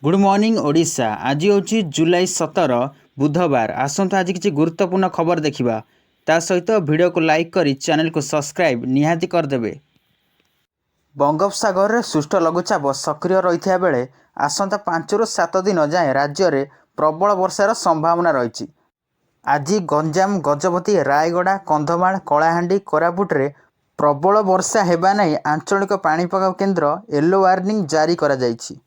Good morning Odisha. आज हूँ जुलाई 17 बुधवार। आसंता आज किसी गुरुत्वपूर्ण खबर देखा ता सहित वीडियो को लाइक करी चैनल को सब्सक्राइब निहाती करदेवे। बंगोपसागर में सुष्ट लघुचाप सक्रिय रही बेले आसंता 5 ରୁ 7 दिन जाए राज्य में प्रबल वर्षार संभावना रही। आज गंजाम, गजपति, रायगड़ा, कंधमाल, कलाहांडी, कोरापुट प्रबल वर्षा हेबा नहीं आंचलिक पाणीपाग केन्द्र येलो वार्निंग जारी करा जायछि।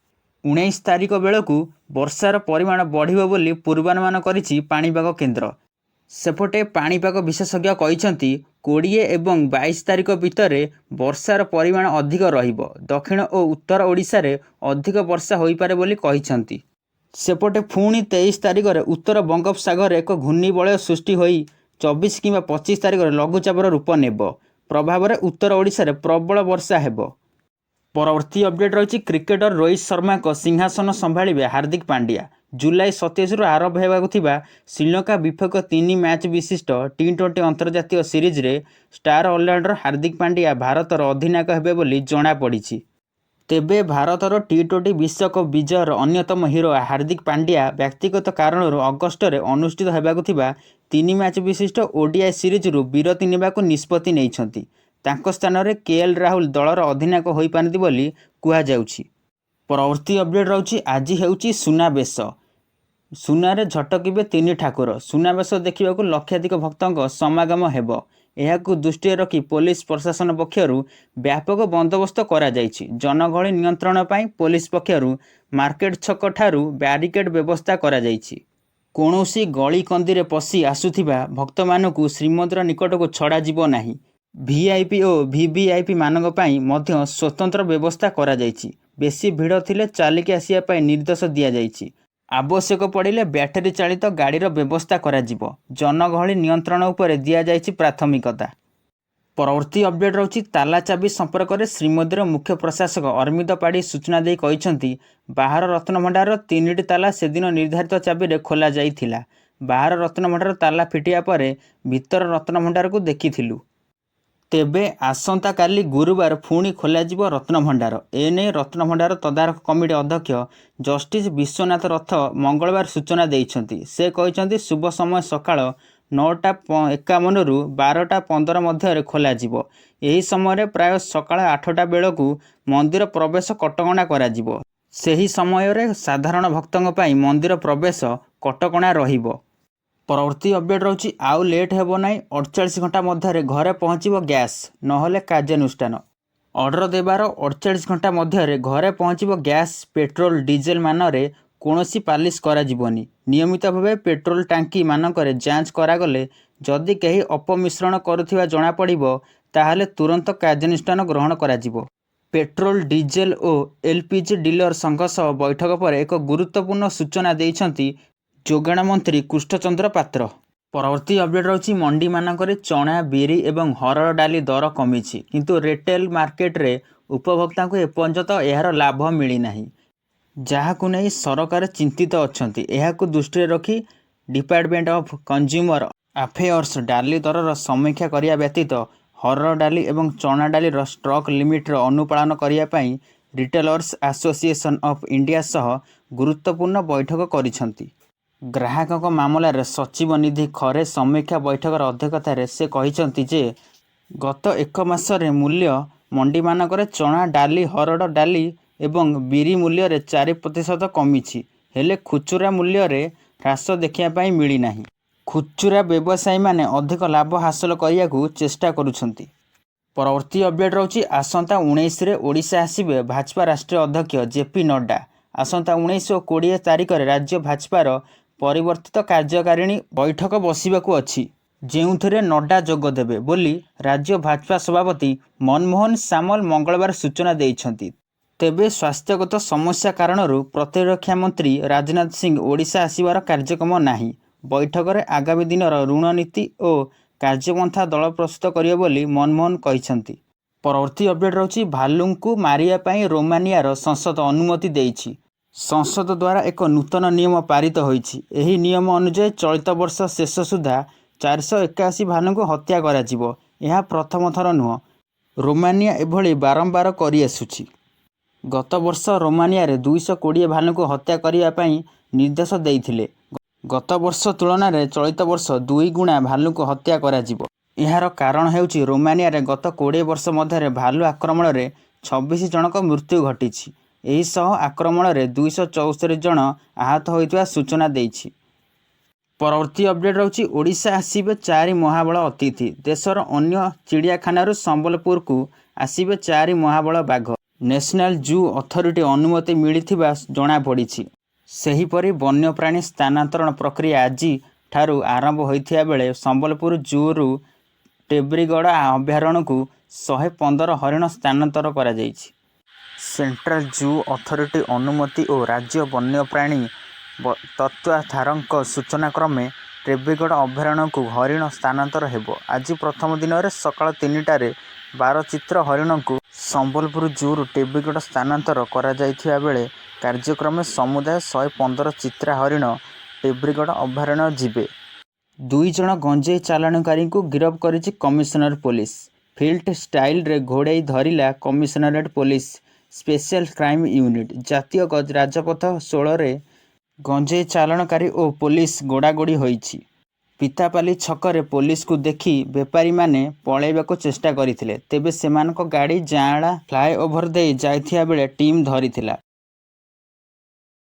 19 तारिख बेलू वर्षार परिमाण बढ़िबो बोली पूर्वानुमान करिछि पाणीपाग केन्द्र। सेपटे पाणीपाग विशेषज्ञ कहिसंती 20 एवं 22 तारिख भितर वर्षार परिमाण अधिक रहिबो। दक्षिण और उत्तर ओडिशा रे अधिक वर्षा होई पारे बोली कहिसंती। सेपटे पुणी 23 तारिख रे उत्तर बंगोपसागर एक घूर्णिबलय सृष्टि होई 24 किंवा 25 तारिख लघुचापर रूप नेब। प्रभाव में उत्तर ओडिशा रे प्रबल वर्षा हेबो। परवर्ती अपडेट रही क्रिकेटर रोहित शर्मा को सिंहासन संभाଳିबे हार्दिक पांड्या। जुलाई 27 रु आरंभ होगा श्रीलंका विपक्ष 3 मैच विशिष्ट T20 अंतर्जातीय सीरीज रे स्टार ऑलराउंडर हार्दिक पांड्या भारतर अधिनायक हेबे बोली जणा पड़िछि। तेबे भारतर T20 विश्वकप विजयर अन्यतम हिरो हार्दिक पांड्या व्यक्तिगत कारण अगस्ट रे अनुष्ठित होगाकु 3 मैच विशिष्ट ओडीआई सीरीज रु विरति नेबाकु निष्पत्ति नेइछंती। तांको स्थान रे केएल राहुल दलर अधिनायक होई पारंती बोली कुहाଯାଉଛି। परवर्ती अपडेट रहुछि आज हेउछि सुनाबेश। सुनारे झटकिबे 3 ठाकुर। सुनाबेश देखिबाकु लक्षाधिक भक्तଙ୍କ समागम हेबो। एहाकु दृष्टि रखी पुलिस प्रशासन पक्षरु व्यापक बंदोबस्त करा जायछि। जनगहଳି नियंत्रण पई पुलिस पक्षरु मार्केट छक ठारू बैरिकेड व्यवस्था करा जायछि। कोनोसी गली कंदी रे पसी आसुथिबा भक्त मानकु श्रीमंदिर निकट को छड़ा जिवो नाही। वीआईपी और वीवीआईपी मानक पई मध्य स्वतंत्र व्यवस्था करा जायछि। बेसी भिड़ थिले चालिक आसिया पई निर्देश दिया जायछि। आवश्यक पड़िले बैटरी चालित गाड़ीर व्यवस्था करा जिवो। जनगहଳି नियंत्रण उपरे दिया जायछि प्राथमिकता। परवर्ती अपडेट रहुछि ताला चाबी संपर्क में श्रीमंदिर मुख्य प्रशासक अरविंद पाढ़ी सूचना दे कहिसंती बाहर रत्नभंडार 3टी ताला से दिन निर्धारित चाबी रे खोला जाइथिला। बाहर रत्नभंडार ताला फिटिया परे भीतर रत्नभंडार को देखिथिलु। तेबे आसंता काली गुरुवार पुणी खोलाजिबो रत्नभंडार। एने रत्नभंडार तदारख कमिटी अध्यक्ष जस्टिस विश्वनाथ रथ मंगलवार सूचना देइछंती। से कहिसंती शुभ समय सकाळ 9:51 रु 12:15 मध्य खोलाजिबो। एही समय प्राय सकाळ 8टा बेलकु मंदिर प्रवेश कटकणा कराजिबो। सेही समय रे साधारण भक्तों पई मंदिर प्रवेश कटकणा रहिबो। परवर्ती अपडेट रहुछि आउ लेट हेबो नाही 48 घंटा मध्य घरे पहुँचब गैस नहले कार्यानुष्ठान। ऑर्डर देवार 48 घंटा मध्य घरे पहुँचब गैस पेट्रोल डीजेल मानरे कोनोसी पालिश करा जिवोनी। नियमित भावे पेट्रोल टांकी मानकरे जांच करागले जदि केही अपमिश्रण करुथिबा जणा पड़िबो ताहाले तुरंत कार्यानुष्ठान ग्रहण कराजिवो। पेट्रोल डीजेल और एलपीजी डीलर संघ सह बैठक पर एक गुरुत्वपूर्ण सूचना देइछंती जोगाण मंत्री कृष्णचंद्र पात्र। परवर्ती अपडेट रही मंडी मानकरे चना, बिरी एवं हरड़ डाली दर कमिछि किंतु रिटेल मार्केट रे उपभोक्ता को एपर्यंत यार लाभ मिली नाही, जहाकु नहीं सरकार चिंतित अछंती। एहाकु दृष्टि रखी डिपार्टमेंट ऑफ कंज्यूमर अफेयर्स डाली दरर समीक्षा करिया व्यतीत हरड़ डाली एवं चना डाली स्टॉक लिमिट अनुपालन करिया पई रिटेलर्स एसोसिएशन ऑफ इंडिया सह गुरुत्वपूर्ण बैठक करिसंती। ग्राहकों मामलार सचिव निधि खरे समीक्षा बैठकर अध्यक्षतार से कहिसंती जे गत एक मासरे मूल्य मंडी मानकरे चना डाली, हरड़ डाली एवं बिरी मूल्य रे 4% कमिछि। हेले खुचुरा मूल्य रे ह्रास देखिया पाई मिली नाही। खुचुरा व्यवसायी माने अधिक लाभ हासिल करियाकु चेष्टा करुछंती। परवर्ती अपडेट रहुछि आसंता 19 रे ओडिशा आसिबे भाजपा राष्ट्रीय अध्यक्ष जेपी नड्डा। आसंता 19 और 20 तारिख रे राज्य भाजपार परिवर्तित कार्यकारिणी बैठक बसिबाकू अछि, जेउथिरे नड्डा जोग देबे बोली राज्य भाजपा सभापति मनमोहन सामल मंगलवार सूचना देइछंती। तेबे स्वास्थ्यगत समस्या कारणरू प्रतिरक्षा मंत्री राजनाथ सिंह ओडिशा आसिबार कार्यक्रम नाही। बैठक रे आगामी दिनर ऋण नीति और कार्यपंथा दल प्रस्तुत करियो बोली मनमोहन कहिसंती। परवर्ती अपडेट रहुछि भालुंकु मारिया पई रोमानियार संसद अनुमति देइछि। संसद द्वारा एक नूतन नियम पारित होइछि। एही नियम अनुसार चलित वर्ष शेष सुधा 481 भालू को हत्या कराजिवो। यह प्रथम थर नुह। रोमानिया एभली बारंबार करि आसुछि। ଗତ ବର୍ଷ ରୋମାନିଆରେ 220 ଭାଲୁଙ୍କୁ ହତ୍ୟା କରିବା ପାଇଁ ନିର୍ଦ୍ଦେଶ ଦେଇଥିଲେ। ଗତ ବର୍ଷ ତୁଳନାରେ ଚଳିତ ବର୍ଷ 2 ଗୁଣା ଭାଲୁଙ୍କୁ ହତ୍ୟା କରାଯିବ। ଏହାର କାରଣ ହେଉଛି ରୋମାନିଆରେ ଗତ 20 ବର୍ଷ ମଧ୍ୟରେ ଭାଲୁ ଆକ୍ରମଣରେ 26 ଜଣଙ୍କ ମୃତ୍ୟୁ ଘଟିଛି। ଏହି ସହ ଆକ୍ରମଣରେ 274 ଜଣ ଆହତ ହୋଇଥିବା ସୂଚନା ଦେଇଛି। ପରବର୍ତ୍ତୀ ଅପଡେଟ୍ ରହୁଛି ଓଡ଼ିଶା ଆସିବେ 4 ମହାବଳ ଅତିଥି। ଦେଶର ଅନ୍ୟ ଚିଡ଼ିଆଖାନାରୁ ସମ୍ବଲପୁରକୁ ଆସିବେ 4 ମହାବଳ ବାଘ। ନ୍ୟାସନାଲ ଜୁ ଅଥରିଟି ଅନୁମତି ମିଳିଥିବା ଜଣାପଡ଼ିଛି। ସେହିପରି ବନ୍ୟପ୍ରାଣୀ ସ୍ଥାନାନ୍ତରଣ ପ୍ରକ୍ରିୟା ଆଜି ଠାରୁ ଆରମ୍ଭ ହୋଇଥିବା ବେଳେ ସମ୍ବଲପୁର ଜୁରୁ ଟେବ୍ରିଗଡ଼ ଅଭୟାରଣ୍ୟକୁ 115 ହରିଣ ସ୍ଥାନାନ୍ତର କରାଯାଇଛି। ସେଣ୍ଟ୍ରାଲ ଜୁ ଅଥରିଟି ଅନୁମତି ଓ ରାଜ୍ୟ ବନ୍ୟପ୍ରାଣୀ ତତ୍ତ୍ୱାଧାରଙ୍କ ସୂଚନା କ୍ରମେ ଟେବ୍ରିଗଡ଼ ଅଭୟାରଣ୍ୟକୁ ହରିଣ ସ୍ଥାନାନ୍ତର ହେବ। ଆଜି ପ୍ରଥମ ଦିନରେ ସକାଳ 3ଟାରେ 12 ଚିତ୍ର ହରିଣଙ୍କୁ ସମ୍ବଲପୁର ଜୁରୁ ଟେବ୍ରିଗଡ଼ ସ୍ଥାନାନ୍ତର କରାଯାଇଥିବା ବେଳେ କାର୍ଯ୍ୟକ୍ରମେ ସମୁଦାୟ 115 ଚିତ୍ରା ହରିଣ ଟେବ୍ରିଗଡ଼ ଅଭୟାରଣ୍ୟ ଯିବେ। 2 ଜଣ ଗଞ୍ଜେଇ ଚାଲାଣକାରୀଙ୍କୁ ଗିରଫ କରିଛି କମିଶନର ପୋଲିସ। ଫିଲ୍ଡ ଷ୍ଟାଇଲରେ ଘୋଡ଼ାଇ ଧରିଲା commissionerate police special crime unit. ଜାତୀୟ ରାଜପଥ 16ରେ ଗଞ୍ଜେଇ ଚାଲାଣକାରୀ ଓ ପୋଲିସ ଗୋଡ଼ାଗୋଡ଼ି ହୋଇଛି। ପିତାପାଲି ଛକରେ ପୋଲିସକୁ ଦେଖି ବେପାରୀମାନେ ପଳାଇବାକୁ ଚେଷ୍ଟା କରିଥିଲେ। ତେବେ ସେମାନଙ୍କ ଗାଡ଼ି ଜାଆଁଳା ଫ୍ଲାଏଓଭର ଦେଇ ଯାଇଥିବା ବେଳେ ଟିମ୍ ଧରିଥିଲା।